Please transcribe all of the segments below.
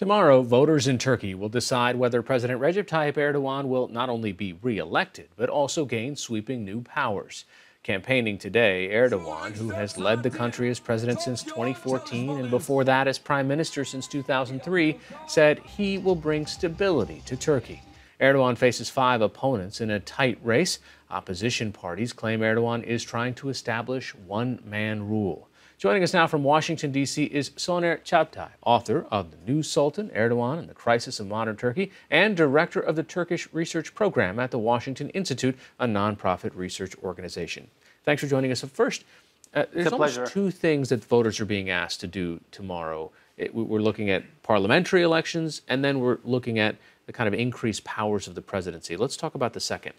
Tomorrow, voters in Turkey will decide whether President Recep Tayyip Erdogan will not only be re-elected, but also gain sweeping new powers. Campaigning today, Erdogan, who has led the country as president since 2014 and before that as prime minister since 2003, said he will bring stability to Turkey. Erdogan faces 5 opponents in a tight race. Opposition parties claim Erdogan is trying to establish one-man rule. Joining us now from Washington, D.C. is Soner Çabtay, author of The New Sultan, Erdogan and the Crisis of Modern Turkey, and director of the Turkish Research Program at the Washington Institute, a nonprofit research organization. Thanks for joining us. First, there's almost 2 things that voters are being asked to do tomorrow. We're looking at parliamentary elections, and then we're looking at the kind of increased powers of the presidency. Let's talk about the second.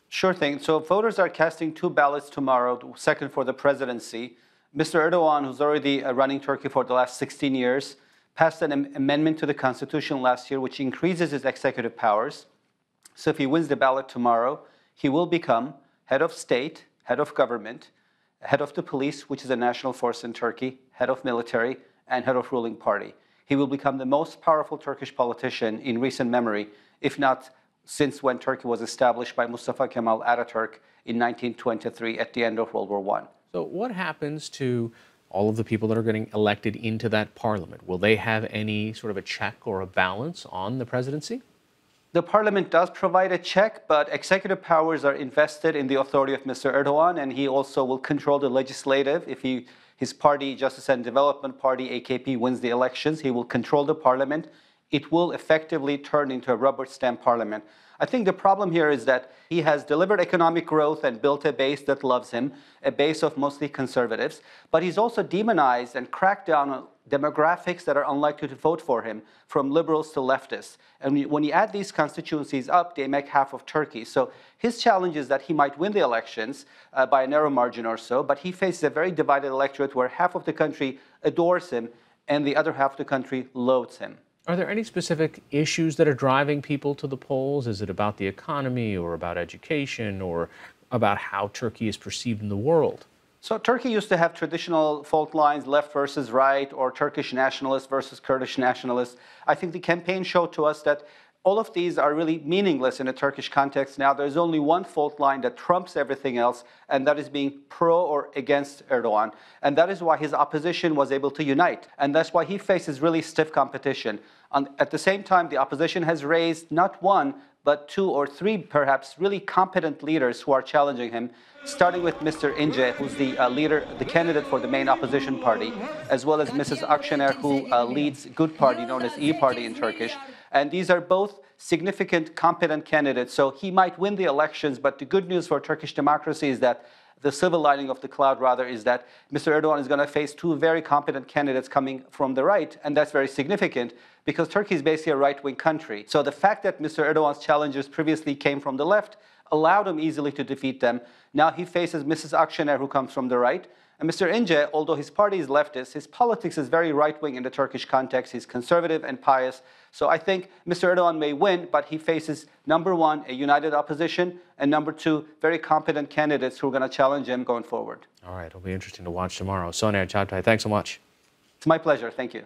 Sure thing. So voters are casting 2 ballots tomorrow, the second for the presidency. Mr. Erdogan, who's already running Turkey for the last 16 years, passed an amendment to the constitution last year which increases his executive powers. So if he wins the ballot tomorrow, he will become head of state, head of government, head of the police, which is a national force in Turkey, head of military, and head of ruling party. He will become the most powerful Turkish politician in recent memory, if not since when Turkey was established by Mustafa Kemal Ataturk in 1923 at the end of World War I. So what happens to all of the people that are getting elected into that parliament? Will they have any sort of a check or a balance on the presidency? The parliament does provide a check, but executive powers are invested in the authority of Mr. Erdogan, and he also will control the legislative. If his party, Justice and Development Party, AKP, wins the elections, he will control the parliament. It will effectively turn into a rubber stamp parliament. I think the problem here is that he has delivered economic growth and built a base that loves him, a base of mostly conservatives, but he's also demonized and cracked down on demographics that are unlikely to vote for him, from liberals to leftists. And when you add these constituencies up, they make half of Turkey. So his challenge is that he might win the elections by a narrow margin or so, but he faces a very divided electorate where half of the country adores him and the other half of the country loathes him. Are there any specific issues that are driving people to the polls? Is it about the economy or about education or about how Turkey is perceived in the world? So Turkey used to have traditional fault lines, left versus right, or Turkish nationalists versus Kurdish nationalists. I think the campaign showed to us that all of these are really meaningless in a Turkish context now. There's only one fault line that trumps everything else, and that is being pro or against Erdogan. And that is why his opposition was able to unite. And that's why he faces really stiff competition. At the same time, the opposition has raised not 1, but 2 or 3, perhaps, really competent leaders who are challenging him, starting with Mr. Ince, who's the the candidate for the main opposition party, as well as Mrs. Akşener, who leads Good Party, known as İYİ Party in Turkish. And these are both significant, competent candidates. So he might win the elections, but the good news for Turkish democracy is that the silver lining of the cloud, rather, is that Mr. Erdogan is going to face 2 very competent candidates coming from the right, and that's very significant because Turkey is basically a right-wing country. So the fact that Mr. Erdogan's challengers previously came from the left allowed him easily to defeat them. Now he faces Mrs. Akşener, who comes from the right. And Mr. Ince, although his party is leftist, his politics is very right-wing in the Turkish context. He's conservative and pious. So I think Mr. Erdogan may win, but he faces, number 1, a united opposition, and number 2, very competent candidates who are going to challenge him going forward. All right, it'll be interesting to watch tomorrow. Soner Çabtay, thanks so much. It's my pleasure. Thank you.